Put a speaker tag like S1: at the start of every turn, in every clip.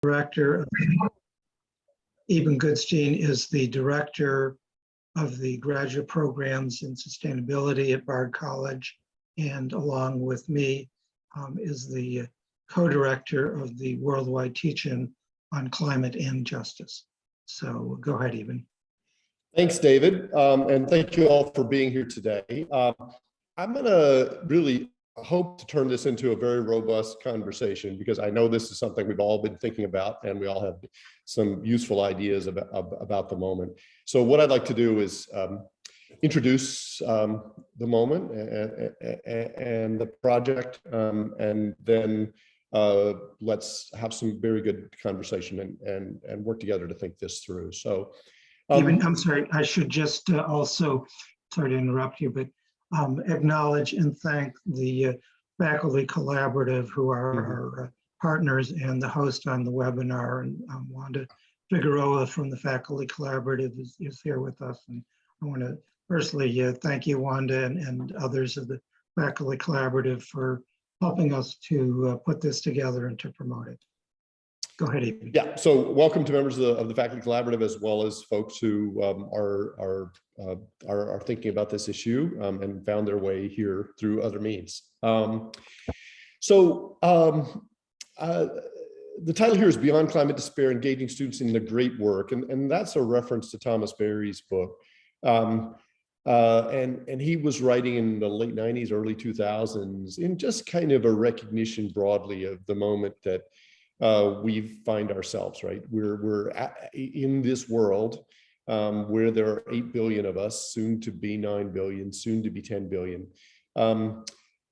S1: Director. Eban Goodstein is the director of the graduate programs in sustainability at Bard College, and along with me is the co-director of the worldwide teach-in on climate and justice. So go ahead, Eban.
S2: Thanks, David, and thank you all for being here today. I'm going to really hope to turn this into a very robust conversation, because I know this is something we've all been thinking about, and we all have some useful ideas about the moment. So what I'd like to do is introduce the moment and the project, and then let's have some very good conversation and work together to think this through. So
S1: Eban, I'm sorry, I should just also, sorry to interrupt you, but acknowledge and thank the faculty collaborative, who are our partners and the host on the webinar. And Wanda Figueroa from the faculty collaborative is here with us. And I want to personally thank you, Wanda, and others of the faculty collaborative for helping us to put this together and to promote it. Go ahead, Eban.
S2: Yeah, so welcome to members of the faculty collaborative, as well as folks who are thinking about this issue and found their way here through other means. The title here is Beyond Climate Despair, Engaging Students in the Great Work, and that's a reference to Thomas Berry's book. And he was writing in the late 90s, early 2000s, in just kind of a recognition broadly of the moment that we find ourselves, right? We're in this world where there are 8 billion of us, soon to be 9 billion, soon to be 10 billion.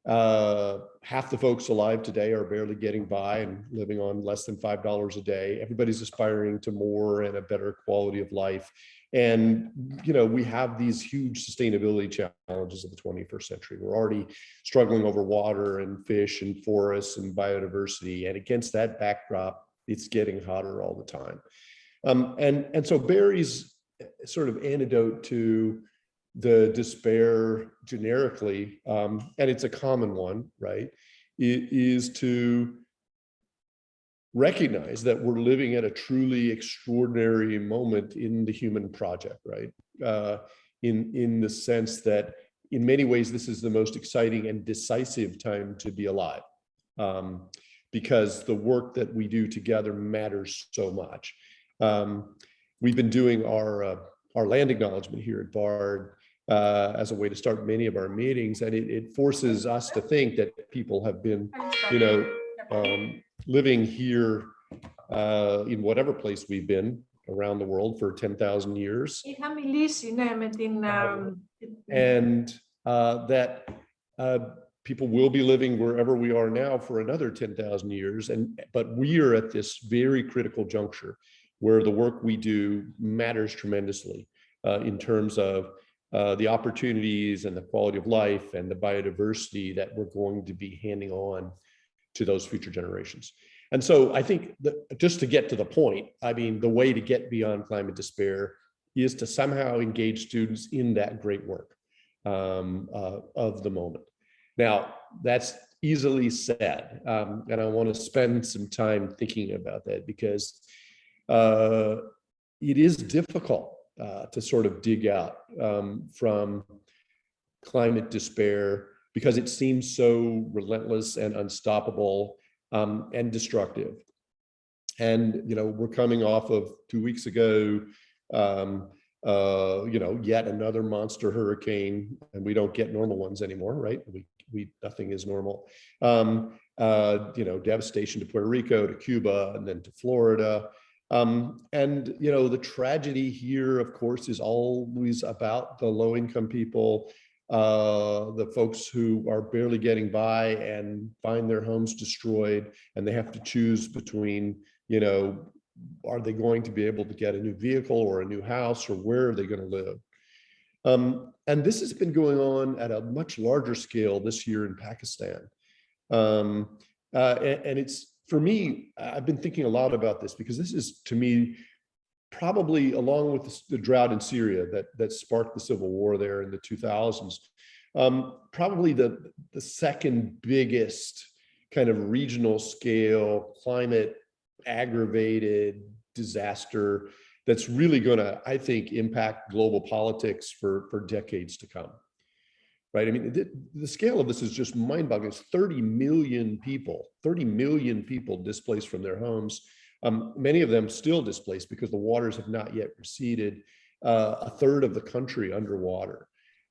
S2: Half the folks alive today are barely getting by and living on less than $5 a day. Everybody's aspiring to more and a better quality of life. And, you know, we have these huge sustainability challenges of the 21st century. We're already struggling over water and fish and forests and biodiversity. And against that backdrop, it's getting hotter all the time. And so Berry's sort of antidote to the despair generically, and it's a common one, right, is to recognize that we're living at a truly extraordinary moment in the human project, right? In the sense that in many ways, this is the most exciting and decisive time to be alive, because the work that we do together matters so much. We've been doing our land acknowledgement here at Bard as a way to start many of our meetings, and it forces us to think that people have been, you know, living here in whatever place we've been around the world for 10,000 years. And that people will be living wherever we are now for another 10,000 years. But we are at this very critical juncture where the work we do matters tremendously in terms of the opportunities and the quality of life and the biodiversity that we're going to be handing on to those future generations. And so I think that just to get to the point, I mean, the way to get beyond climate despair is to somehow engage students in that great work of the moment. Now, that's easily said, and I want to spend some time thinking about that, because it is difficult to sort of dig out from climate despair, because it seems so relentless and unstoppable and destructive. And, you know, we're coming off of 2 weeks ago, you know, yet another monster hurricane, and we don't get normal ones anymore, right? Nothing is normal. You know, devastation to Puerto Rico, to Cuba, and then to Florida. And, you know, the tragedy here, of course, is always about the low-income people, the folks who are barely getting by and find their homes destroyed, and they have to choose between, you know, are they going to be able to get a new vehicle or a new house, or where are they going to live? And this has been going on at a much larger scale this year in Pakistan. And it's, for me, I've been thinking a lot about this, because this is, to me, probably, along with the drought in Syria that sparked the civil war there in the 2000s, probably the second biggest kind of regional scale climate aggravated disaster that's really going to, I think, impact global politics for decades to come. Right? I mean, the scale of this is just mind-boggling. It's 30 million people displaced from their homes. Many of them still displaced because the waters have not yet receded. A third of the country underwater.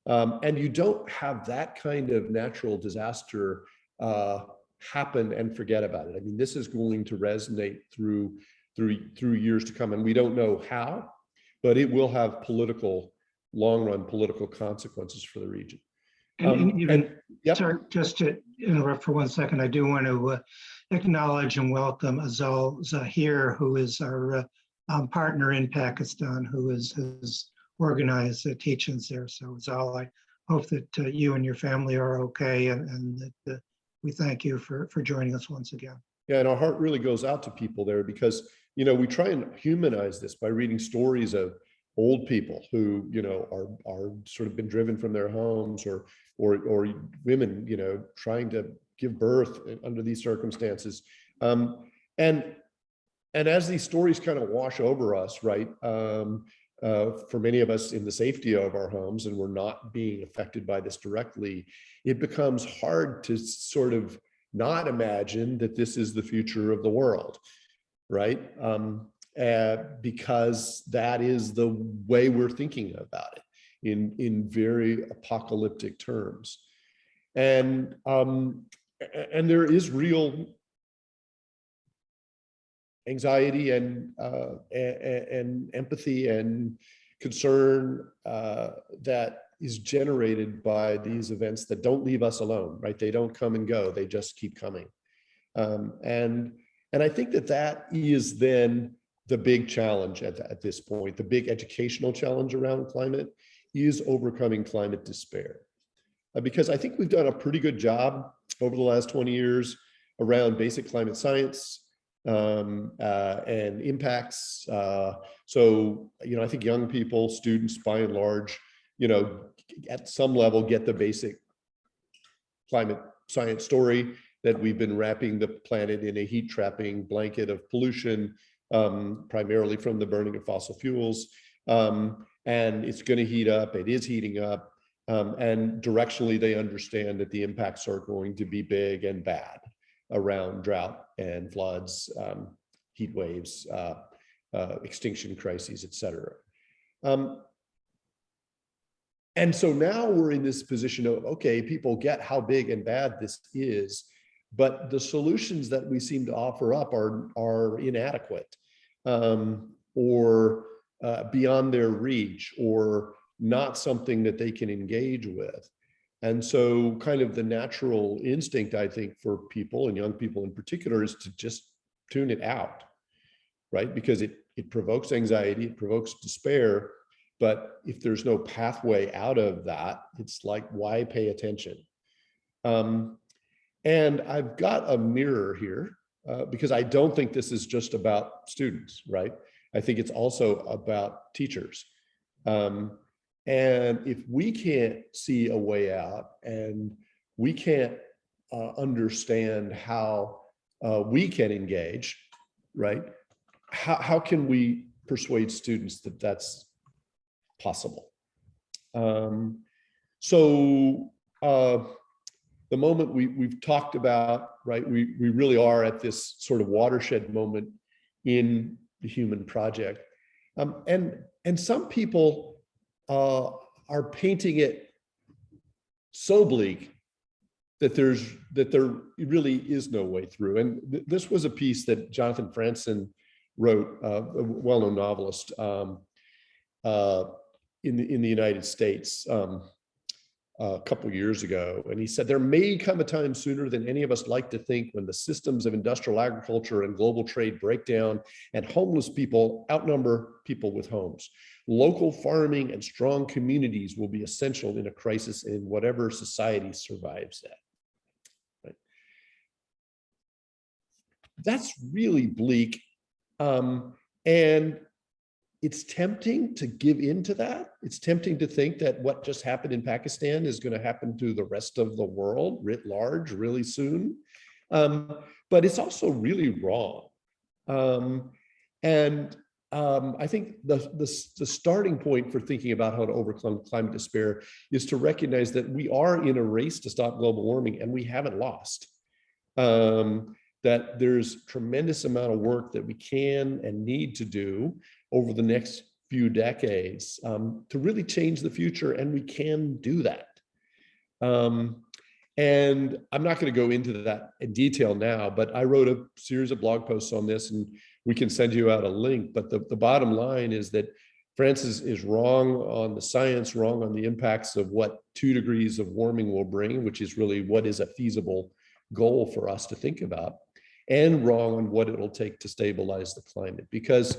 S2: And you don't have that kind of natural disaster happen and forget about it. I mean, this is going to resonate through years to come, and we don't know how, but it will have long-run political consequences for the region.
S1: And even,
S2: yep.
S1: sorry, just to interrupt for 1 second, I do want to acknowledge and welcome Azal Zahir, who is our partner in Pakistan, who has organized teach-ins there. So Azal, I hope that you and your family are okay, and that we thank you for joining us once again.
S2: Yeah, and our heart really goes out to people there because, we try and humanize this by reading stories of old people who, are sort of been driven from their homes, or women, trying to give birth under these circumstances. And as these stories kind of wash over us, right, for many of us in the safety of our homes, and we're not being affected by this directly, it becomes hard to sort of not imagine that this is the future of the world, right? Because that is the way we're thinking about it in very apocalyptic terms. And there is real anxiety and empathy and concern that is generated by these events that don't leave us alone, right? They don't come and go, they just keep coming. And I think that is then the big challenge at this point. The big educational challenge around climate is overcoming climate despair. Because I think we've done a pretty good job over the last 20 years around basic climate science and impacts. So, I think young people, students by and large, at some level get the basic climate science story that we've been wrapping the planet in a heat trapping blanket of pollution, primarily from the burning of fossil fuels. And it's going to heat up, it is heating up. And directionally, they understand that the impacts are going to be big and bad around drought and floods, heat waves, extinction crises, et cetera. And so now we're in this position of, okay, people get how big and bad this is, but the solutions that we seem to offer up are inadequate, or beyond their reach, or not something that they can engage with. And so kind of the natural instinct, I think, for people, and young people in particular, is to just tune it out, right? Because it provokes anxiety, it provokes despair. But if there's no pathway out of that, it's like, why pay attention? And I've got a mirror here because I don't think this is just about students, right? I think it's also about teachers. And if we can't see a way out, and we can't understand how we can engage, right? How can we persuade students that that's possible? So the moment we've talked about, right, we really are at this sort of watershed moment in the human project. And some people are painting it so bleak that there really is no way through. And this was a piece that Jonathan Franzen wrote, a well-known novelist in the United States a couple years ago. And he said, there may come a time sooner than any of us like to think when the systems of industrial agriculture and global trade break down and homeless people outnumber people with homes. Local farming and strong communities will be essential in a crisis in whatever society survives that. Right? That's really bleak. And it's tempting to give into that. It's tempting to think that what just happened in Pakistan is going to happen to the rest of the world writ large really soon. But it's also really wrong, I think the starting point for thinking about how to overcome climate despair is to recognize that we are in a race to stop global warming and we haven't lost. That there's tremendous amount of work that we can and need to do over the next few decades to really change the future, and we can do that. And I'm not going to go into that in detail now, but I wrote a series of blog posts on this, and we can send you out a link. But the bottom line is that Francis is wrong on the science, wrong on the impacts of what 2 degrees of warming will bring, which is really what is a feasible goal for us to think about, and wrong on what it'll take to stabilize the climate, because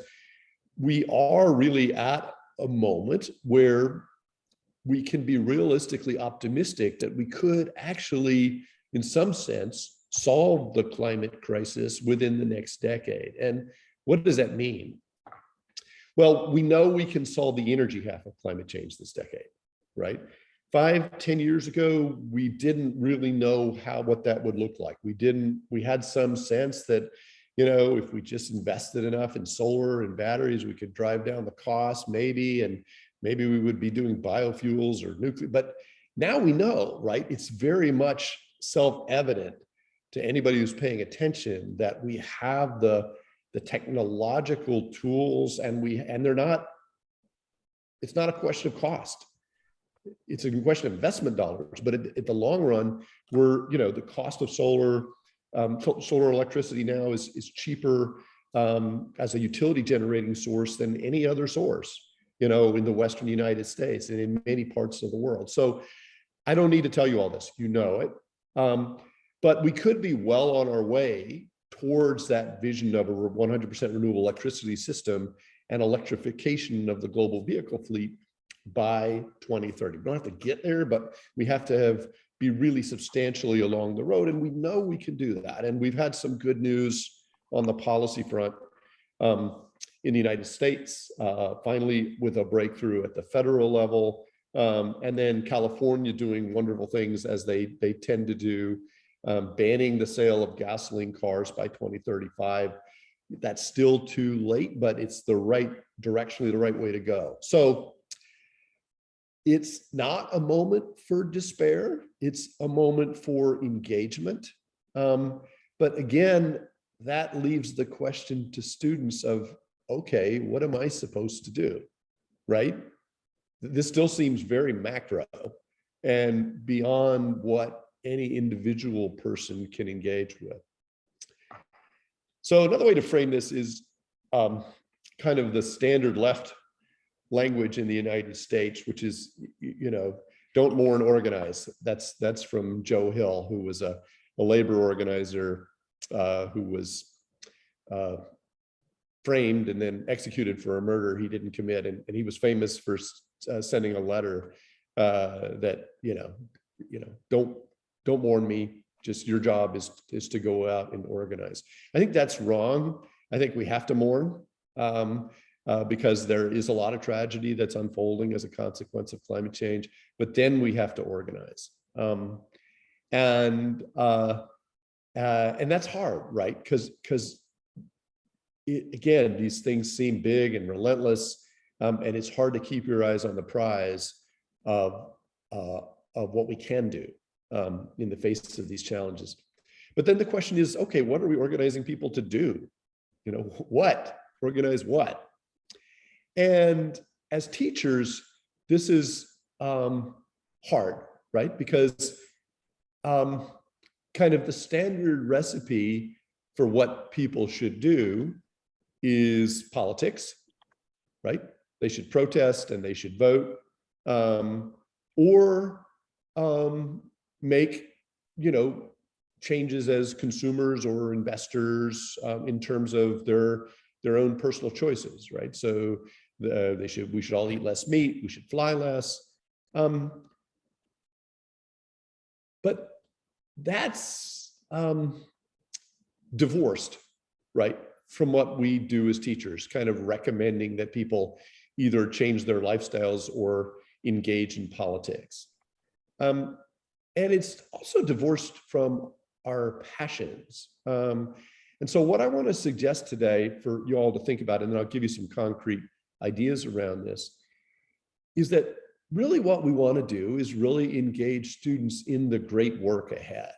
S2: we are really at a moment where we can be realistically optimistic that we could actually, in some sense, solve the climate crisis within the next decade. And what does that mean? Well, we know we can solve the energy half of climate change this decade, right? 5-10 years ago, we didn't really know what that would look like. We had some sense that, if we just invested enough in solar and batteries, we could drive down the cost maybe, and maybe we would be doing biofuels or nuclear. But now we know, right? It's very much self-evident to anybody who's paying attention that we have the technological tools, and it's not a question of cost. It's a question of investment dollars, but at the long run, the cost of solar electricity now is cheaper as a utility generating source than any other source, in the Western United States and in many parts of the world. So I don't need to tell you all this, you know it. But we could be well on our way towards that vision of a 100% renewable electricity system and electrification of the global vehicle fleet by 2030. We don't have to get there, but we have to be really substantially along the road. And we know we can do that. And we've had some good news on the policy front in the United States, finally with a breakthrough at the federal level. And then California doing wonderful things as they tend to do, banning the sale of gasoline cars by 2035. That's still too late, but it's directionally the right way to go. So it's not a moment for despair. It's a moment for engagement. But again, that leaves the question to students of, okay, what am I supposed to do, right? This still seems very macro and beyond what any individual person can engage with. So another way to frame this is kind of the standard left language in the United States, which is, don't mourn, organize. That's from Joe Hill, who was a labor organizer who was framed and then executed for a murder he didn't commit. And he was famous for sending a letter that, don't mourn me, just your job is to go out and organize. I think that's wrong. I think we have to mourn because there is a lot of tragedy that's unfolding as a consequence of climate change, but then we have to organize. And that's hard, right? Because again, these things seem big and relentless, and it's hard to keep your eyes on the prize of what we can do in the face of these challenges. But then the question is, okay, what are we organizing people to do? What? Organize what? And as teachers, this is hard, right? Because kind of the standard recipe for what people should do is politics, right? They should protest and they should vote, or make, changes as consumers or investors in terms of their own personal choices, right? So we should all eat less meat, we should fly less. But that's divorced, right, from what we do as teachers, kind of recommending that people either change their lifestyles or engage in politics. And it's also divorced from our passions. And so what I want to suggest today for you all to think about, and then I'll give you some concrete ideas around this, is that really what we want to do is really engage students in the great work ahead.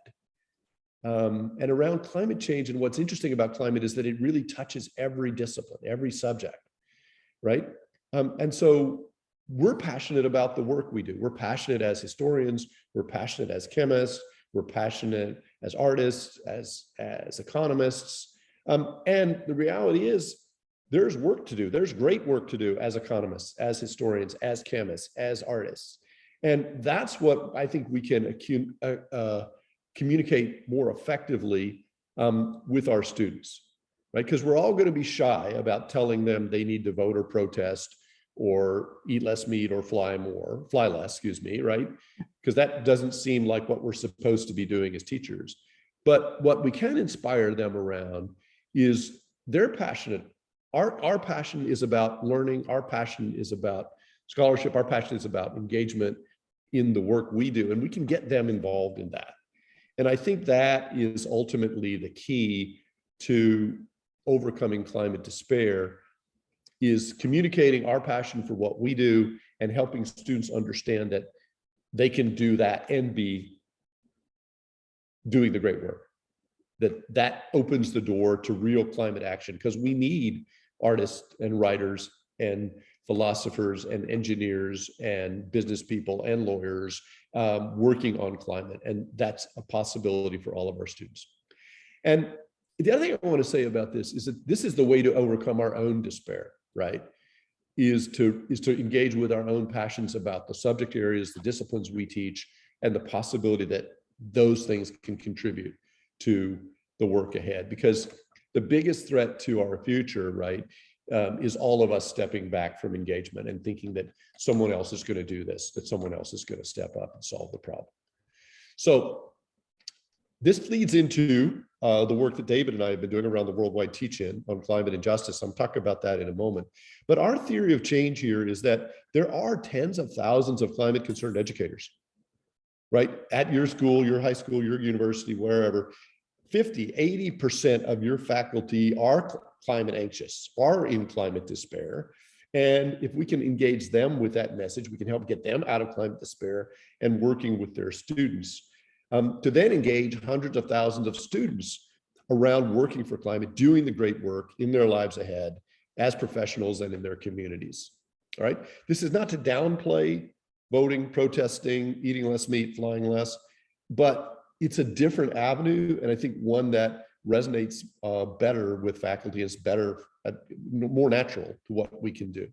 S2: And around climate change, and what's interesting about climate is that it really touches every discipline, every subject, right? And so we're passionate about the work we do. We're passionate as historians, we're passionate as chemists, we're passionate as artists, as economists. And the reality is there's work to do. There's great work to do as economists, as historians, as chemists, as artists. And that's what I think we can communicate more effectively with our students, right? Because we're all going to be shy about telling them they need to vote or protest or eat less meat or fly less, excuse me, right? Because that doesn't seem like what we're supposed to be doing as teachers. But what we can inspire them around is they're passionate. Our passion is about learning. Our passion is about scholarship. Our passion is about engagement in the work we do, and we can get them involved in that. And I think that is ultimately the key to overcoming climate despair, is communicating our passion for what we do and helping students understand that they can do that and be doing the great work. That opens the door to real climate action, because we need artists and writers and philosophers and engineers and business people and lawyers working on climate. And that's a possibility for all of our students. And the other thing I want to say about this is that this is the way to overcome our own despair, right? Is to engage with our own passions about the subject areas, the disciplines we teach, and the possibility that those things can contribute to the work ahead. Because the biggest threat to our future, right, is all of us stepping back from engagement and thinking that someone else is going to do this, that someone else is going to step up and solve the problem. So this leads into the work that David and I have been doing around the worldwide teach-in on climate and justice. I'm talking about that in a moment. But our theory of change here is that there are tens of thousands of climate concerned educators, right? At your school, your high school, your university, wherever. 50, 80% of your faculty are climate anxious, are in climate despair. And if we can engage them with that message, we can help get them out of climate despair and working with their students. To then engage hundreds of thousands of students around working for climate, doing the great work in their lives ahead as professionals and in their communities. All right. This is not to downplay voting, protesting, eating less meat, flying less, but it's a different avenue. And I think one that resonates better with faculty, is better, more natural to what we can do.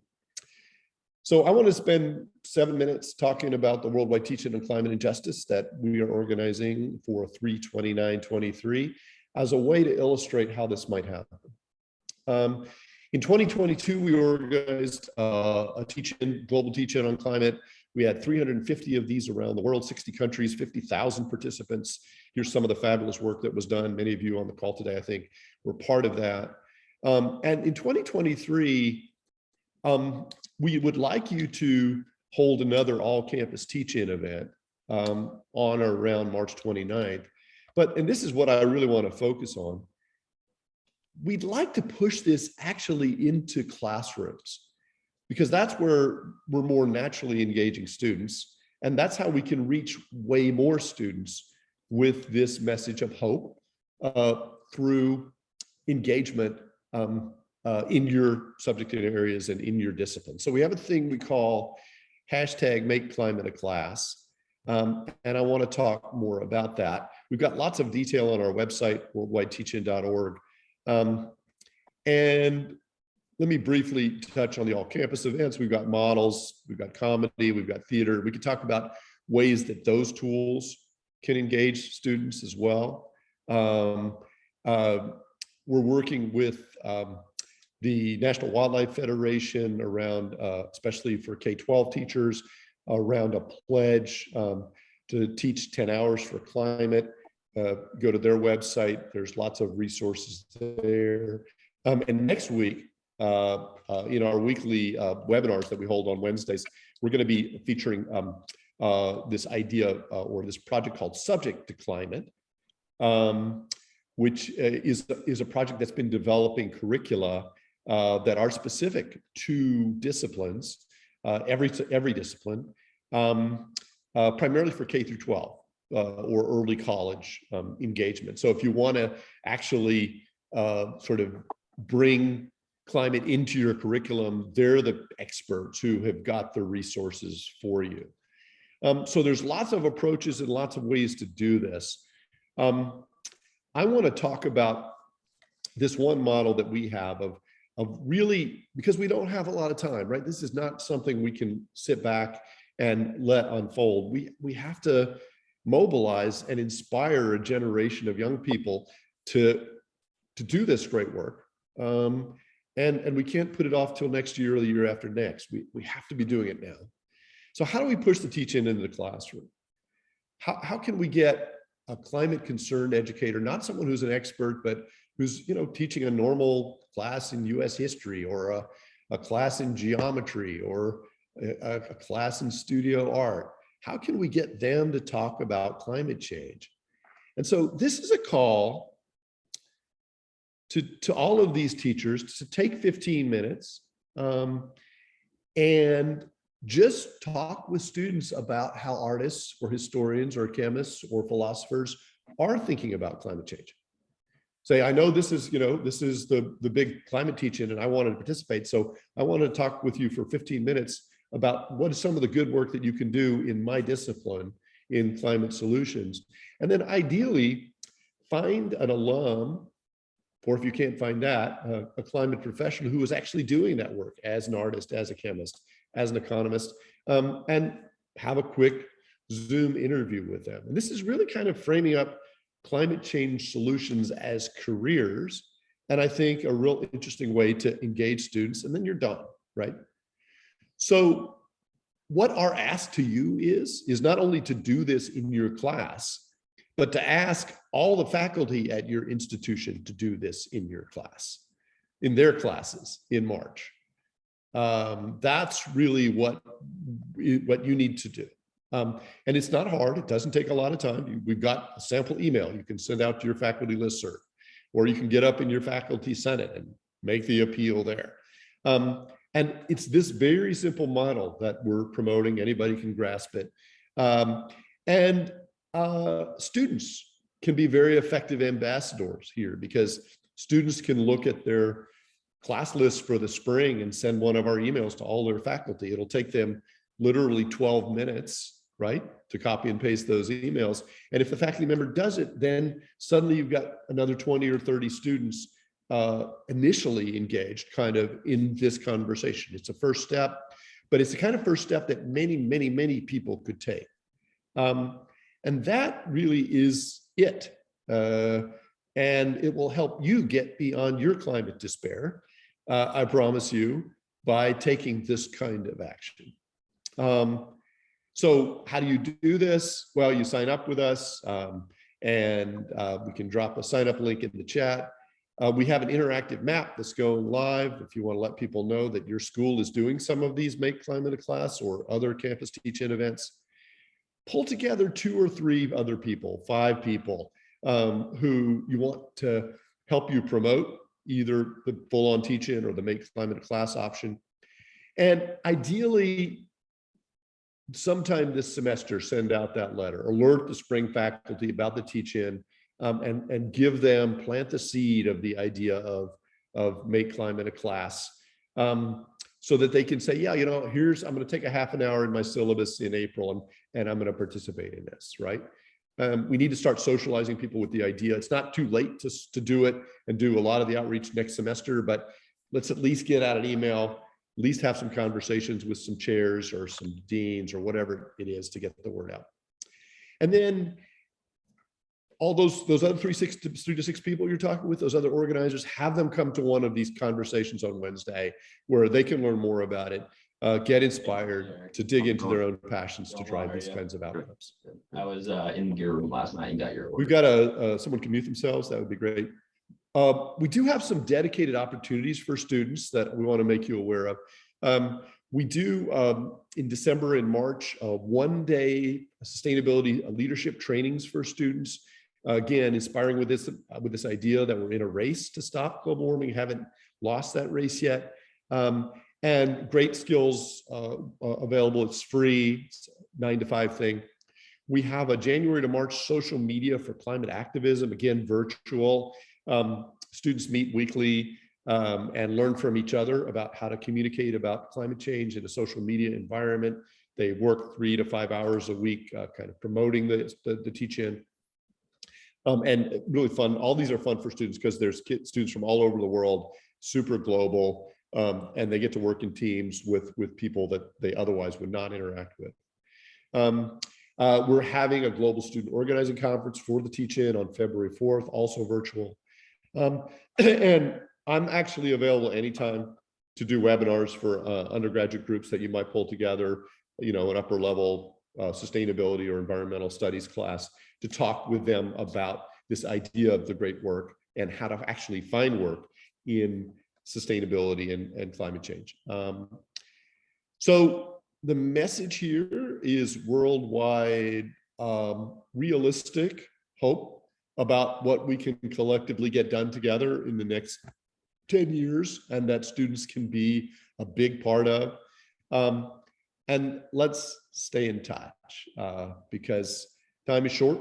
S2: So I want to spend 7 minutes talking about the worldwide teach-in on climate and justice that we are organizing for 3/29/23 as a way to illustrate how this might happen. In 2022, we organized a teach-in, global teach-in on climate. We had 350 of these around the world, 60 countries, 50,000 participants. Here's some of the fabulous work that was done. Many of you on the call today, I think, were part of that. And in 2023, we would like you to hold another all-campus teach-in event on or around March 29th. And this is what I really want to focus on. We'd like to push this actually into classrooms, because that's where we're more naturally engaging students. And that's how we can reach way more students with this message of hope through engagement in your subject areas and in your discipline. So we have a thing we call #MakeClimateAClass. And I want to talk more about that. We've got lots of detail on our website, worldwideteachin.org. And let me briefly touch on the all-campus events. We've got models, we've got comedy, we've got theater. We could talk about ways that those tools can engage students as well. We're working with the National Wildlife Federation around, especially for K-12 teachers, around a pledge to teach 10 hours for climate. Go to their website. There's lots of resources there. And next week, in our weekly webinars that we hold on Wednesdays, we're going to be featuring this idea or this project called Subject to Climate. which is a project that's been developing curricula that are specific to disciplines, every discipline, primarily for K through 12 or early college engagement. So if you want to actually sort of bring climate into your curriculum, they're the experts who have got the resources for you. So there's lots of approaches and lots of ways to do this. I want to talk about this one model that we have of really, because we don't have a lot of time, right? This is not something we can sit back and let unfold. We have to mobilize and inspire a generation of young people to do this great work. And we can't put it off till next year or the year after next. We have to be doing it now. So how do we push the teaching into the classroom? How can we get a climate concerned educator, not someone who's an expert, but who's teaching a normal class in US history or a class in geometry or a class in studio art? How can we get them to talk about climate change? And so this is a call to all of these teachers to take 15 minutes and just talk with students about how artists or historians or chemists or philosophers are thinking about climate change. Say, I know this is the big climate teach-in and I wanted to participate. So I want to talk with you for 15 minutes about what is some of the good work that you can do in my discipline in climate solutions. And then ideally find an alum, or if you can't find that, a climate professional who is actually doing that work as an artist, as a chemist, as an economist, and have a quick Zoom interview with them. And this is really kind of framing up climate change solutions as careers. And I think a real interesting way to engage students, and then you're done, right? So what our ask to you is not only to do this in your class, but to ask all the faculty at your institution to do this in your class, in their classes in March. That's really what you need to do. And it's not hard. It doesn't take a lot of time. We've got a sample email you can send out to your faculty listserv, or you can get up in your faculty senate and make the appeal there. And it's this very simple model that we're promoting. Anybody can grasp it. And students can be very effective ambassadors here, because students can look at their class lists for the spring and send one of our emails to all their faculty. It'll take them literally 12 minutes, right, to copy and paste those emails. And if the faculty member does it, then suddenly you've got another 20 or 30 students initially engaged kind of in this conversation. It's a first step, but it's the kind of first step that many, many, many people could take. And that really is it. And it will help you get beyond your climate despair, I promise you, by taking this kind of action. So how do you do this? Well, you sign up with us, and we can drop a sign up link in the chat. We have an interactive map that's going live. If you want to let people know that your school is doing some of these Make Climate a Class or other campus teach-in events, pull together 2 or 3 other people, 5 people who you want to help you promote either the full-on teach-in or the Make Climate a Class option. And ideally, sometime this semester, send out that letter, alert the spring faculty about the teach-in, and give them, plant the seed of the idea of Make Climate a Class, so that they can say, yeah, I'm going to take a half an hour in my syllabus in April and I'm going to participate in this, right? We need to start socializing people with the idea. It's not too late to do it and do a lot of the outreach next semester, but let's at least get out an email, at least have some conversations with some chairs or some deans or whatever it is to get the word out. And then all those other 3 to 6 people you're talking with, those other organizers, have them come to one of these conversations on Wednesday where they can learn more about it, get inspired to dig into their own passions to drive these kinds of outcomes.
S3: I was in your room last night and got your order.
S2: We've got someone can mute themselves. That would be great. We do have some dedicated opportunities for students that we want to make you aware of. We do in December and March, 1-day sustainability leadership trainings for students. Again, inspiring with this idea that we're in a race to stop global warming, haven't lost that race yet. And great skills available. It's free, it's 9 to 5 thing. We have a January to March social media for climate activism, again, virtual. Students meet weekly and learn from each other about how to communicate about climate change in a social media environment. They work 3 to 5 hours a week, kind of promoting the teach-in. And really fun. All these are fun for students because there's students from all over the world, super global, and they get to work in teams with people that they otherwise would not interact with. We're having a global student organizing conference for the teach-in on February 4th, also virtual. And I'm actually available anytime to do webinars for undergraduate groups that you might pull together, you know, an upper level sustainability or environmental studies class to talk with them about this idea of the great work and how to actually find work in sustainability and climate change. So the message here is worldwide realistic hope about what we can collectively get done together in the next 10 years, and that students can be a big part of. And let's stay in touch because time is short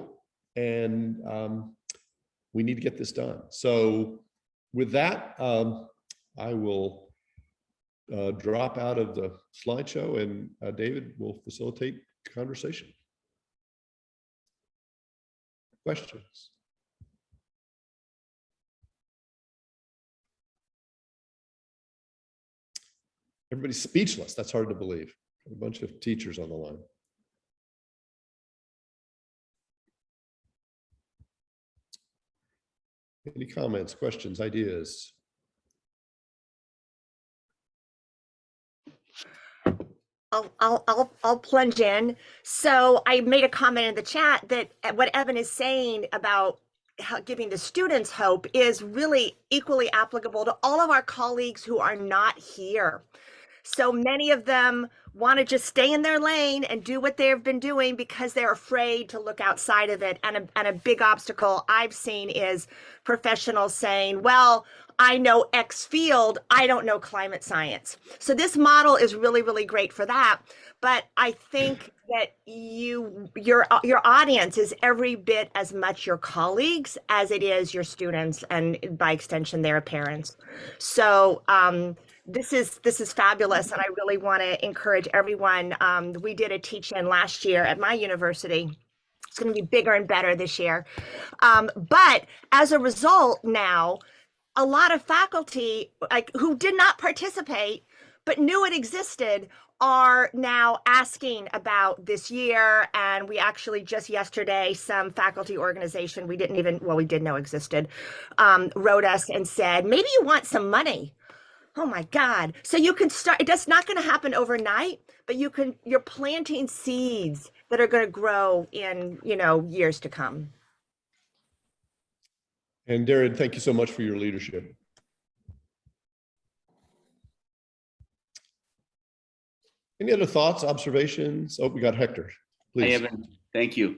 S2: and we need to get this done. So with that, I will drop out of the slideshow and David will facilitate conversation. Questions? Everybody's speechless. That's hard to believe. A bunch of teachers on the line. Any comments, questions, ideas?
S4: I'll plunge in. So I made a comment in the chat that what Evan is saying about giving the students hope is really equally applicable to all of our colleagues who are not here. So many of them want to just stay in their lane and do what they've been doing because they're afraid to look outside of it. And a big obstacle I've seen is professionals saying, well, I know X field, I don't know climate science. So this model is really, really great for that. But I think that your audience is every bit as much your colleagues as it is your students, and by extension, their parents. So this is fabulous, and I really want to encourage everyone. We did a teach-in last year at my university. It's going to be bigger and better this year. But as a result, now a lot of faculty who did not participate but knew it existed are now asking about this year. And we actually just yesterday, some faculty organization we did know existed, wrote us and said, maybe you want some money. Oh my God. So you can start, it's not going to happen overnight, but you're planting seeds that are going to grow in, years to come.
S2: And Darren, thank you so much for your leadership. Any other thoughts, observations? Oh, we got Hector. Please.
S5: Hi, Evan. Thank you.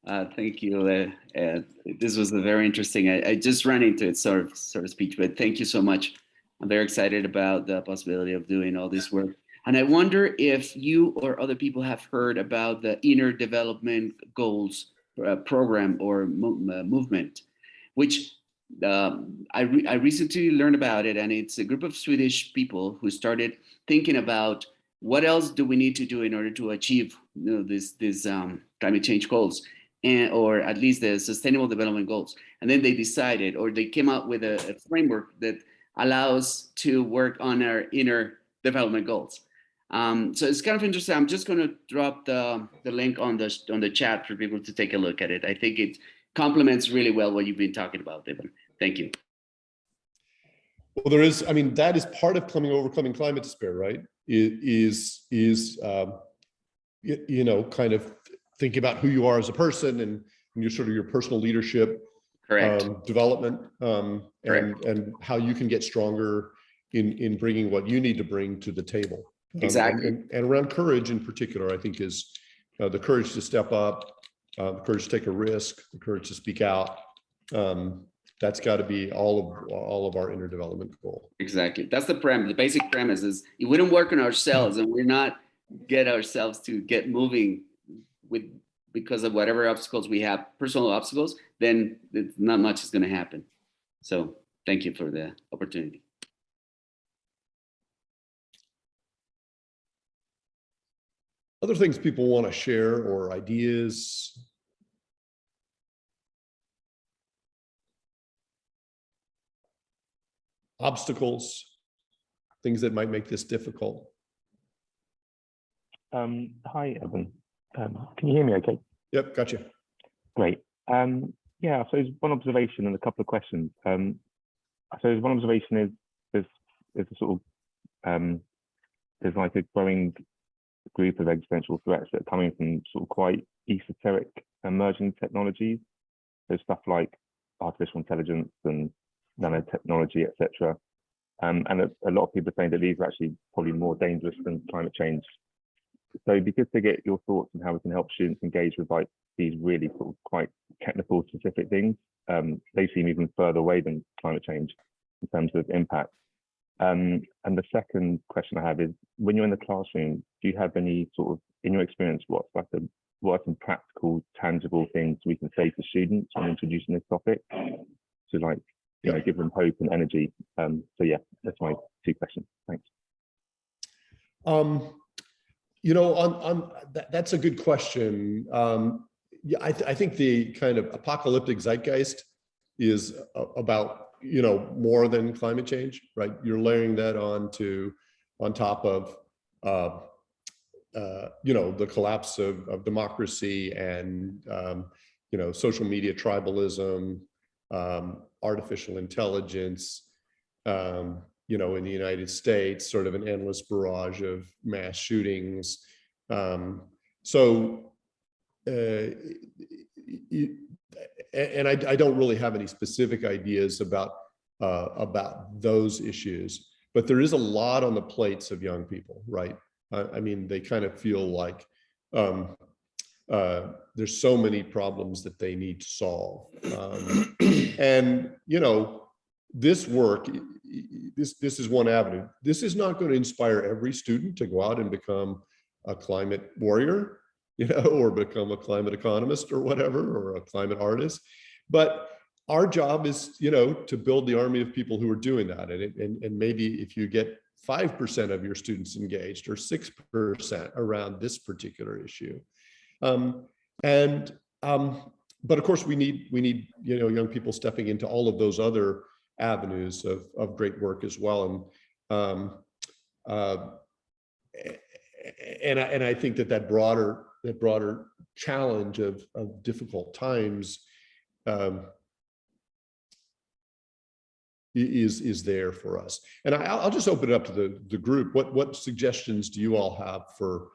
S5: Thank you. This was very interesting. I just ran into it, sort of speech, but thank you so much. I'm very excited about the possibility of doing all this work. And I wonder if you or other people have heard about the Inner Development Goals program or movement, which I recently learned about it. And it's a group of Swedish people who started thinking about what else do we need to do in order to achieve these climate change goals, or at least the sustainable development goals. And then they decided, or they came up with a framework that allows to work on our inner development goals. So it's kind of interesting. I'm just going to drop the link on the chat for people to take a look at it. I think it complements really well what you've been talking about, Evan. Thank you.
S2: Well, there is, I mean, that is part of overcoming climate despair, right? Is kind of thinking about who you are as a person and your sort of your personal leadership, development, and how you can get stronger in bringing what you need to bring to the table.
S5: Exactly.
S2: And around courage in particular, I think is the courage to step up, the courage to take a risk, the courage to speak out. That's got to be all of our inner development goal.
S5: Exactly. That's the premise. The basic premise is if we don't work on ourselves and we're not get ourselves to get moving with because of whatever obstacles we have, personal obstacles, then not much is going to happen. So thank you for the opportunity.
S2: Other things people want to share or ideas? Obstacles, things that might make this difficult.
S6: Hi, Evan. Can you hear me okay?
S2: Yep, gotcha.
S6: Great. Yeah, I suppose one observation and a couple of questions. I suppose one observation is a sort of, there's like a growing group of existential threats that are coming from sort of quite esoteric emerging technologies. So stuff like artificial intelligence and nanotechnology, etc. And a lot of people are saying that these are actually probably more dangerous than climate change. So it'd be good to get your thoughts on how we can help students engage with like these really sort of quite technical specific things. They seem even further away than climate change in terms of impact. And the second question I have is, when you're in the classroom, do you have any sort of, in your experience, what are some practical, tangible things we can say to students when introducing this topic to like, you know, give them hope and energy? So yeah, that's my two questions. Thanks.
S2: You know, that's a good question. Yeah, I think the kind of apocalyptic zeitgeist is about, you know, more than climate change, right? You're layering that on top of, you know, the collapse of democracy and, you know, social media tribalism, artificial intelligence, you know, in the United States, sort of an endless barrage of mass shootings. And I don't really have any specific ideas about those issues, but there is a lot on the plates of young people, right? I mean, they kind of feel like there's so many problems that they need to solve. And, you know, this work, this is one avenue. This is not going to inspire every student to go out and become a climate warrior, you know, or become a climate economist or whatever, or a climate artist. But our job is, you know, to build the army of people who are doing that. And maybe if you get 5% of your students engaged or 6% around this particular issue. But of course we need, you know, young people stepping into all of those other avenues of great work as well. And I think that broader challenge of difficult times is there for us. And I'll just open it up to the group. What suggestions do you all have for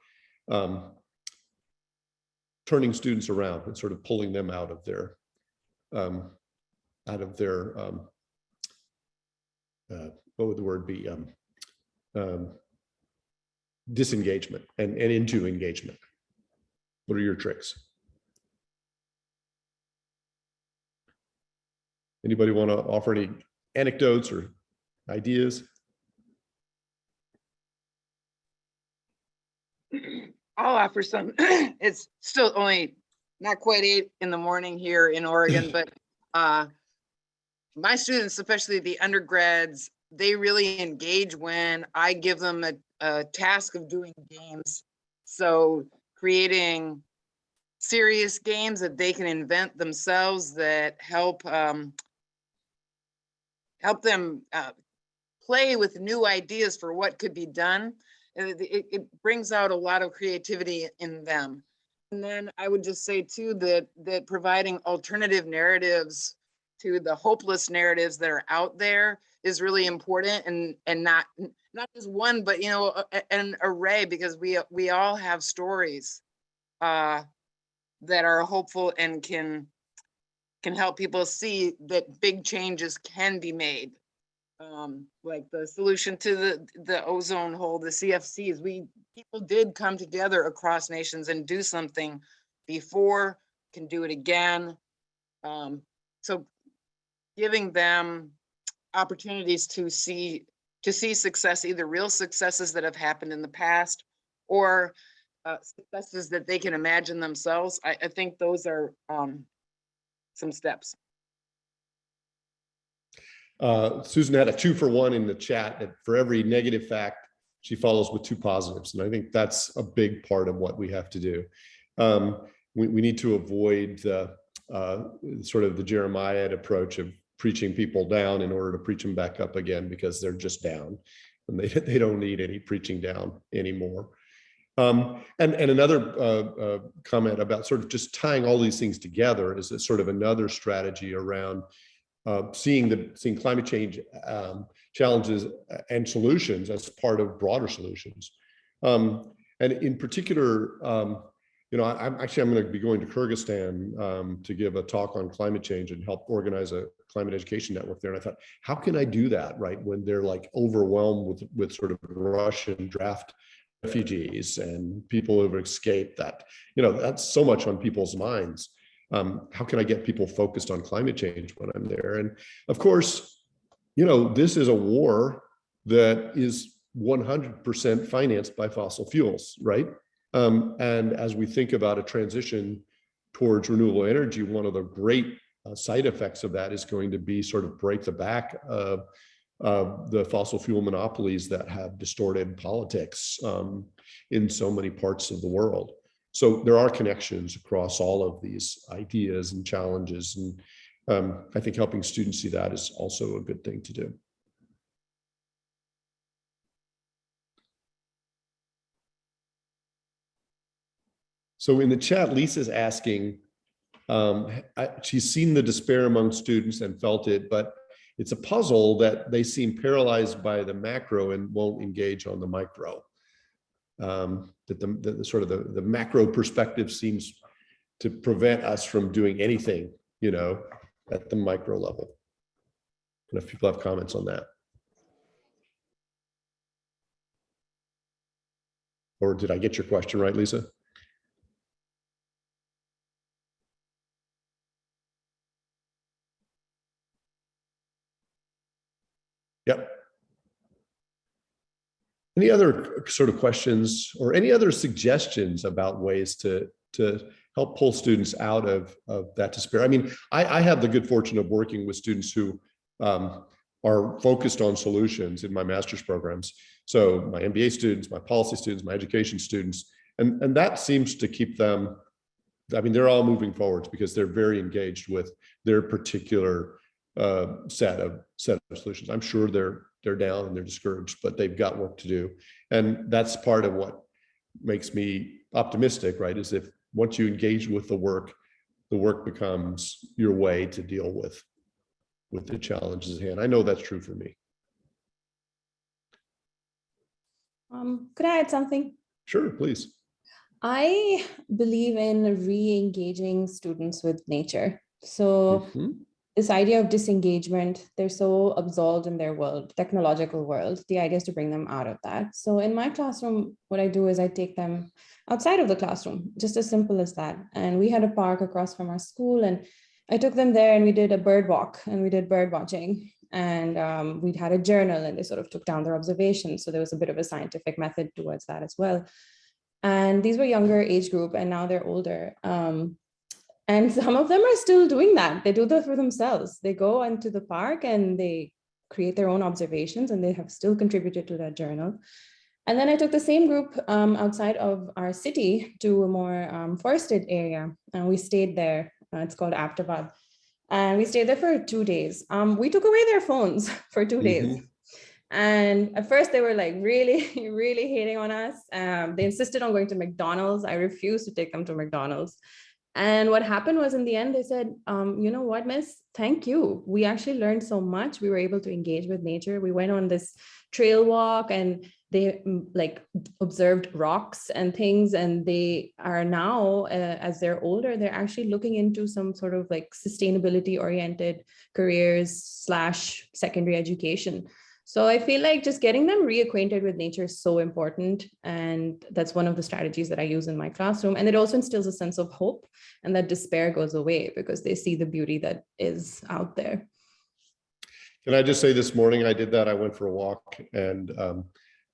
S2: turning students around and sort of pulling them out of their what would the word be? Disengagement and into engagement. What are your tricks? Anybody want to offer any anecdotes or ideas?
S7: I'll offer some. It's still only not quite 8 in the morning here in Oregon, but my students, especially the undergrads, they really engage when I give them a task of doing games. So creating serious games that they can invent themselves that help them play with new ideas for what could be done. It brings out a lot of creativity in them. And then I would just say too that providing alternative narratives to the hopeless narratives that are out there is really important, and not just one, but you know, an array, because we all have stories that are hopeful and can help people see that big changes can be made. Like the solution to the ozone hole, the CFCs, people did come together across nations and do something before can do it again. So giving them opportunities to see success, either real successes that have happened in the past or successes that they can imagine themselves. I think those are some steps.
S2: Susan had a 2-for-1 in the chat that for every negative fact, she follows with 2 positives. And I think that's a big part of what we have to do. We need to avoid sort of the Jeremiah approach of preaching people down in order to preach them back up again, because they're just down and they don't need any preaching down anymore. And another comment about sort of just tying all these things together is sort of another strategy around seeing climate change challenges and solutions as part of broader solutions. And in particular, I'm going to be going to Kyrgyzstan to give a talk on climate change and help organize a climate education network there. And I thought, how can I do that, right, when they're like overwhelmed with sort of Russian draft refugees and people who have escaped that, that's so much on people's minds. How can I get people focused on climate change when I'm there? And of course, this is a war that is 100% financed by fossil fuels, right? And as we think about a transition towards renewable energy, one of the great side effects of that is going to be sort of break the back of the fossil fuel monopolies that have distorted politics in so many parts of the world. So there are connections across all of these ideas and challenges. And I think helping students see that is also a good thing to do. So in the chat, Lisa's asking, she's seen the despair among students and felt it, but it's a puzzle that they seem paralyzed by the macro and won't engage on the micro. That the sort of the macro perspective seems to prevent us from doing anything, at the micro level. And if people have comments on that. Or did I get your question right, Lisa? Yep. Any other sort of questions or any other suggestions about ways to help pull students out of that despair? I mean, I have the good fortune of working with students who are focused on solutions in my master's programs. So my MBA students, my policy students, my education students, and that seems to keep them, I mean, they're all moving forwards because they're very engaged with their particular set of solutions. I'm sure they're down and they're discouraged, but they've got work to do. And that's part of what makes me optimistic, right? Is if once you engage with the work becomes your way to deal with the challenges at hand. I know that's true for me.
S8: Could I add something?
S2: Sure, please.
S8: I believe in re-engaging students with nature. So this idea of disengagement, they're so absorbed in their world, technological world. The idea is to bring them out of that. So in my classroom, what I do is I take them outside of the classroom, just as simple as that. And we had a park across from our school, and I took them there and we did a bird walk and we did bird watching. And we'd had a journal and they sort of took down their observations. So there was a bit of a scientific method towards that as well. And these were younger age group and now they're older. And some of them are still doing that. They do that for themselves. They go into the park and they create their own observations and they have still contributed to that journal. And then I took the same group outside of our city to a more forested area. And we stayed there. It's called Aptabad. And we stayed there for 2 days. We took away their phones for 2 days. And at first they were like really, really hating on us. They insisted on going to McDonald's. I refused to take them to McDonald's. And what happened was in the end, they said, you know what, miss, thank you. We actually learned so much. We were able to engage with nature. We went on this trail walk and they like observed rocks and things. And they are now, as they're older, they're actually looking into some sort of like sustainability oriented careers / secondary education. So I feel like just getting them reacquainted with nature is so important. And that's one of the strategies that I use in my classroom. And it also instills a sense of hope, and that despair goes away because they see the beauty that is out there.
S2: Can I just say, this morning I did that. I went for a walk, and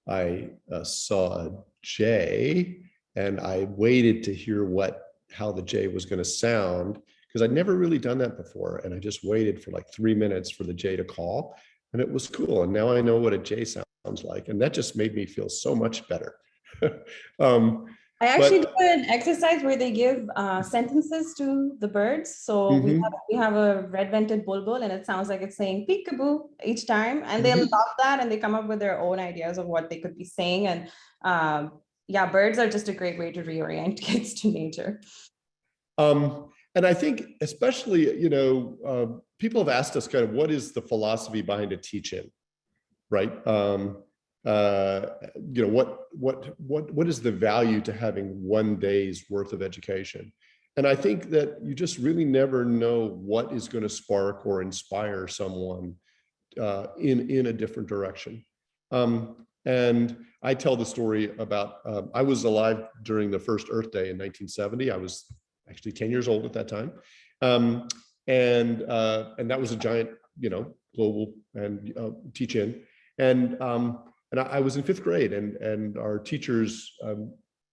S2: I saw a jay, and I waited to hear how the jay was going to sound, because I'd never really done that before. And I just waited for like 3 minutes for the jay to call, and it was cool. And now I know what a jay sounds like. And that just made me feel so much better.
S8: I actually do an exercise where they give sentences to the birds. So we have a red-vented bulbul, and it sounds like it's saying peekaboo each time. And they love that, and they come up with their own ideas of what they could be saying. And yeah, birds are just a great way to reorient kids to nature.
S2: And I think especially, people have asked us kind of what is the philosophy behind a teach-in, right? What is the value to having one day's worth of education? And I think that you just really never know what is going to spark or inspire someone in a different direction. And I tell the story about, I was alive during the first Earth Day in 1970. I was actually 10 years old at that time. And that was a giant, global and teach-in. And I was in 5th grade, and our teachers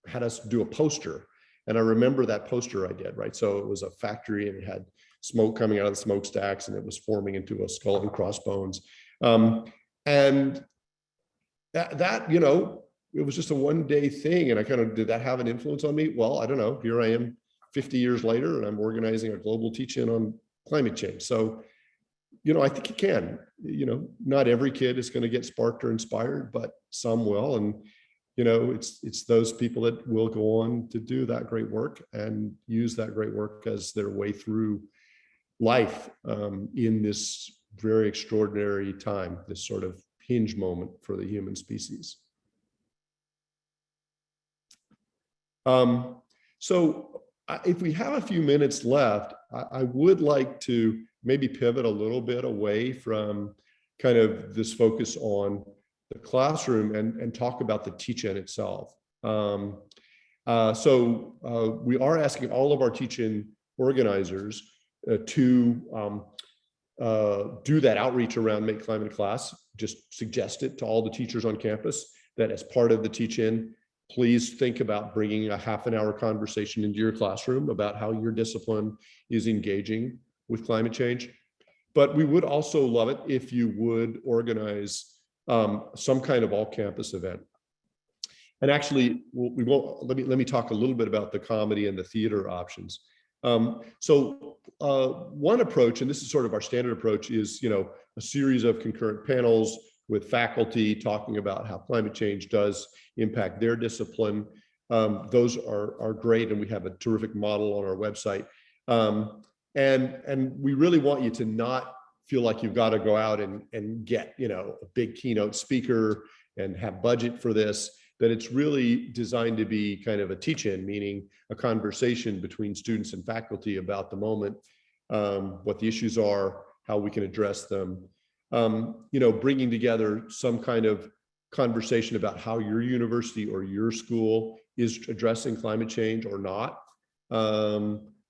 S2: had us do a poster. And I remember that poster I did, right? So it was a factory, and it had smoke coming out of the smokestacks, and it was forming into a skull and crossbones. And that, it was just a one-day thing. And I kind of, did that have an influence on me? Well, I don't know. Here I am 50 years later, and I'm organizing a global teach-in on climate change. So, I think it can. Not every kid is going to get sparked or inspired, but some will. And, it's those people that will go on to do that great work and use that great work as their way through life in this very extraordinary time, this sort of hinge moment for the human species. So if we have a few minutes left, I would like to maybe pivot a little bit away from kind of this focus on the classroom and talk about the teach-in itself. So we are asking all of our teach-in organizers to do that outreach around Make Climate a Class. Just suggest it to all the teachers on campus that as part of the teach-in, please think about bringing a half-an-hour conversation into your classroom about how your discipline is engaging with climate change. But we would also love it if you would organize some kind of all-campus event. And actually, we won't. Let me talk a little bit about the comedy and the theater options. So one approach, and this is sort of our standard approach, is a series of concurrent panels with faculty talking about how climate change does impact their discipline. Those are great, and we have a terrific model on our website. And we really want you to not feel like you've got to go out and get a big keynote speaker and have budget for this. That it's really designed to be kind of a teach-in, meaning a conversation between students and faculty about the moment, what the issues are, how we can address them. Bringing together some kind of conversation about how your university or your school is addressing climate change or not,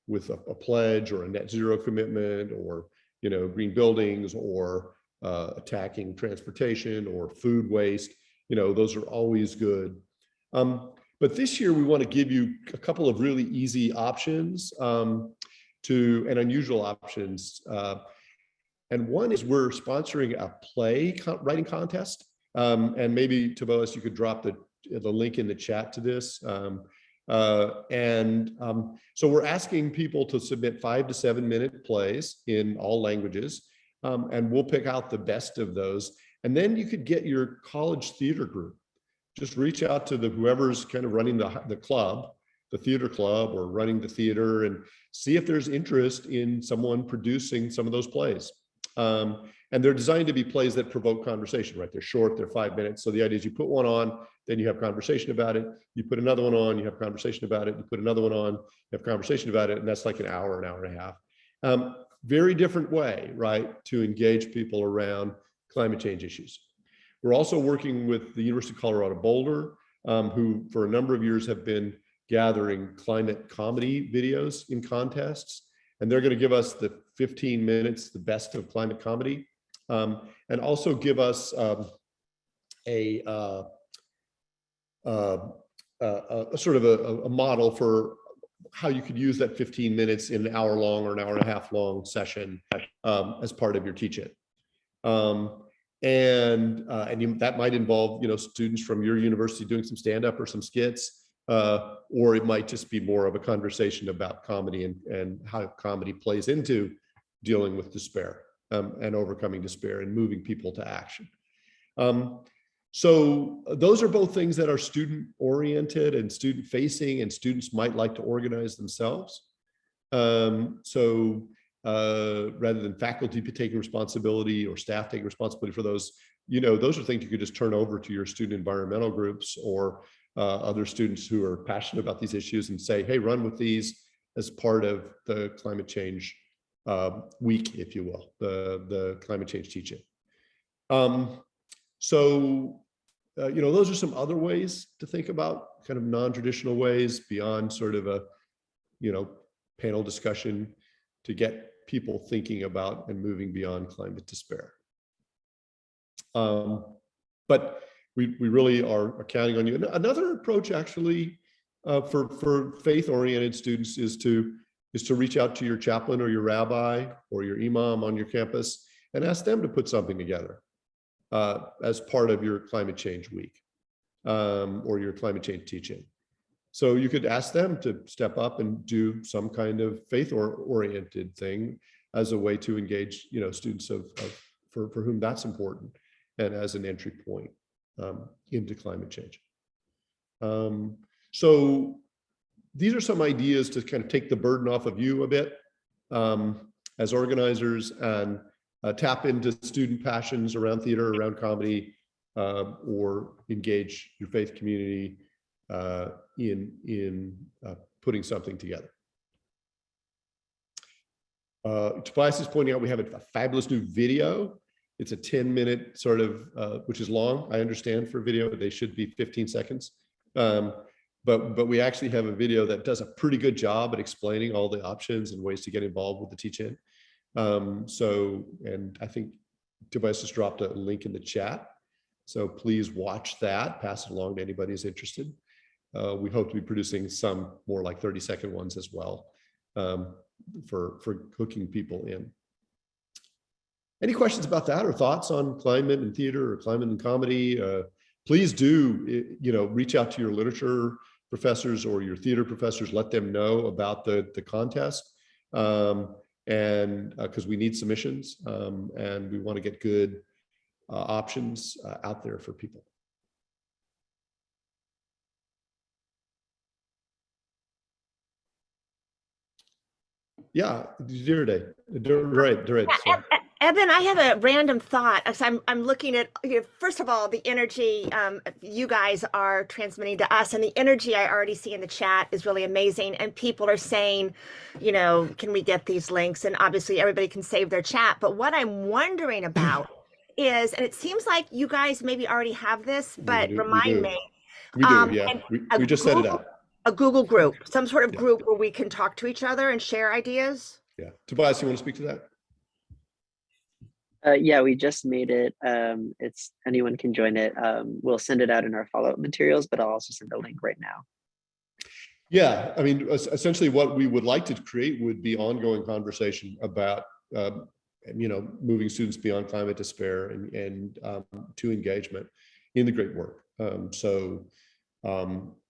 S2: with a pledge or a net zero commitment, or green buildings, or attacking transportation or food waste. Those are always good. But this year we want to give you a couple of really easy options and unusual options. And one is we're sponsoring a play writing contest. And maybe, Tobias, you could drop the link in the chat to this. So we're asking people to submit 5 to 7 minute plays in all languages. And we'll pick out the best of those. And then you could get your college theater group. Just reach out to whoever's kind of running the club, the theater club, or running the theater, and see if there's interest in someone producing some of those plays. And they're designed to be plays that provoke conversation, right? They're short, they're 5 minutes. So the idea is you put one on, then you have conversation about it. You put another one on, you have conversation about it. You put another one on, you have conversation about it. And that's like an hour and a half. Very different way, right, to engage people around climate change issues. We're also working with the University of Colorado Boulder, who for a number of years have been gathering climate comedy videos in contests. And they're going to give us the 15 minutes, the best of climate comedy, and also give us a sort of a model for how you could use that 15 minutes in an hour long or an hour and a half long session as part of your teach-in. That might involve, students from your university doing some stand-up or some skits, or it might just be more of a conversation about comedy and how comedy plays into dealing with despair and overcoming despair and moving people to action. So those are both things that are student oriented and student facing, and students might like to organize themselves. Rather than faculty taking responsibility or staff taking responsibility for those, those are things you could just turn over to your student environmental groups or other students who are passionate about these issues and say, hey, run with these as part of the climate change week, if you will, the climate change teaching. Those are some other ways to think about, kind of non-traditional ways beyond sort of a, panel discussion to get people thinking about and moving beyond climate despair. But we really are counting on you. Another approach actually for faith-oriented students is to reach out to your chaplain or your rabbi or your imam on your campus and ask them to put something together as part of your climate change week or your climate change teaching. So you could ask them to step up and do some kind of faith-oriented thing as a way to engage, students for whom that's important and as an entry point into climate change. So these are some ideas to kind of take the burden off of you a bit as organizers and tap into student passions around theater, around comedy, or engage your faith community in putting something together. Tobias is pointing out we have a fabulous new video. It's a 10-minute sort of, which is long, I understand for video, they should be 15 seconds. But we actually have a video that does a pretty good job at explaining all the options and ways to get involved with the teach-in. And I think Tobias just dropped a link in the chat. So please watch that, pass it along to anybody who's interested. We hope to be producing some more like 30-second ones as well for hooking people in. Any questions about that or thoughts on climate and theater or climate and comedy? Please do, reach out to your literature professors or your theater professors, let them know about the contest. And because we need submissions and we want to get good options out there for people. Yeah, right.
S4: Eban, I have a random thought. I'm looking at, first of all, the energy you guys are transmitting to us, and the energy I already see in the chat is really amazing. And people are saying, can we get these links? And obviously everybody can save their chat. But what I'm wondering about is, and it seems like you guys maybe already have this, but remind me.
S2: We do, yeah. We just set it up.
S4: A Google group, some sort of group where we can talk to each other and share ideas.
S2: Yeah. Tobias, you want to speak to that?
S9: Yeah, we just made it. It's anyone can join it. We'll send it out in our follow-up materials, but I'll also send a link right now.
S2: Yeah, I mean, essentially what we would like to create would be ongoing conversation about, moving students beyond climate despair and to engagement in the great work.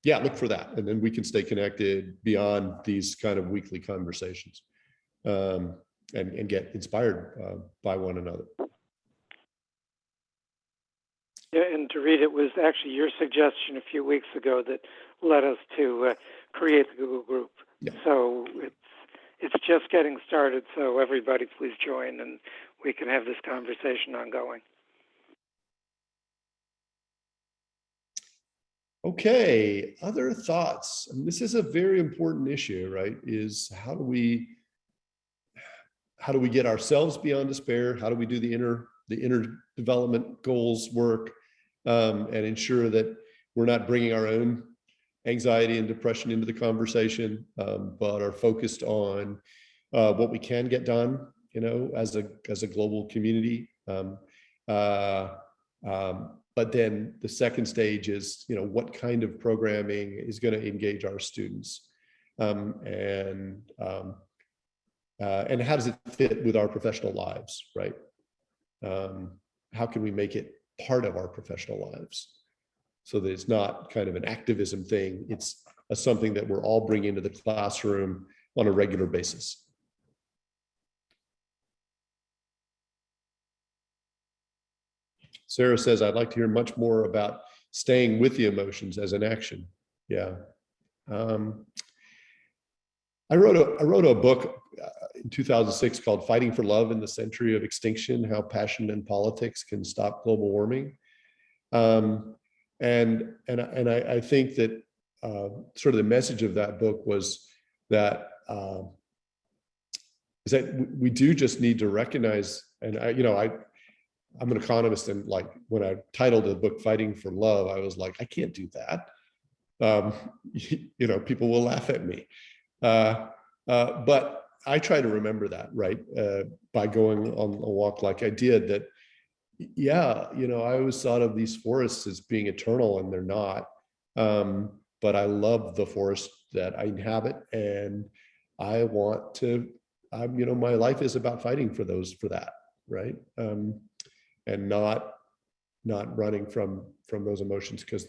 S2: Yeah, look for that. And then we can stay connected beyond these kind of weekly conversations and get inspired by one another.
S10: Yeah, and to read it was actually your suggestion a few weeks ago that led us to create the Google group. Yeah. So it's just getting started. So everybody please join and we can have this conversation ongoing.
S2: Okay, other thoughts? And this is a very important issue, right? Is how do we get ourselves beyond despair? How do we do the inner development goals work? and ensure that we're not bringing our own anxiety and depression into the conversation, but are focused on what we can get done, as a global community. But then the second stage is, what kind of programming is going to engage our students, and how does it fit with our professional lives, right? How can we make it part of our professional lives so that it's not kind of an activism thing? It's something that we're all bringing into the classroom on a regular basis. Sarah says, I'd like to hear much more about staying with the emotions as an action. Yeah. I wrote a book in 2006 called Fighting for Love in the Century of Extinction, How Passion and Politics Can Stop Global Warming. And I think that sort of the message of that book was that is that we do just need to recognize, and I'm an economist, and like when I titled the book Fighting for Love, I was like, I can't do that. People will laugh at me. But I try to remember that, right? By going on a walk like I did, that, yeah, I always thought of these forests as being eternal, and they're not. But I love the forest that I inhabit, and I want to, my life is about fighting for that, right? And not running from those emotions, because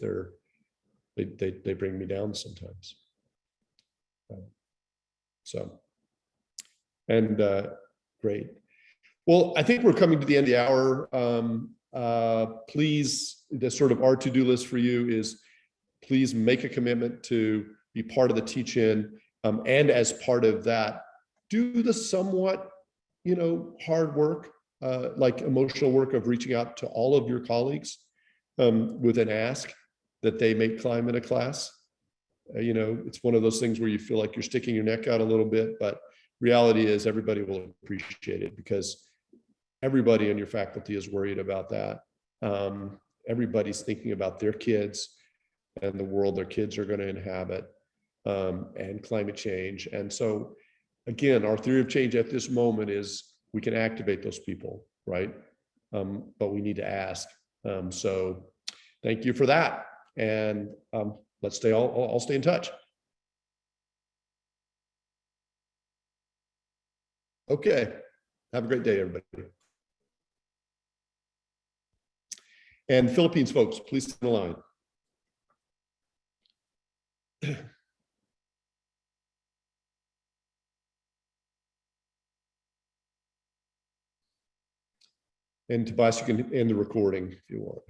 S2: they bring me down sometimes. Great. Well, I think we're coming to the end of the hour. Please, the sort of our to-do list for you is, please make a commitment to be part of the teach-in, and as part of that, do the somewhat, hard work, like emotional work of reaching out to all of your colleagues with an ask that they make climb in a class. It's one of those things where you feel like you're sticking your neck out a little bit, but reality is everybody will appreciate it, because everybody in your faculty is worried about that. Everybody's thinking about their kids and the world their kids are going to inhabit, and climate change. And so, again, our theory of change at this moment is we can activate those people, right? But we need to ask. So thank you for that. And let's I'll stay in touch. Okay. Have a great day, everybody. And Philippines folks, please stay in line. And Tobias, you can end the recording if you want.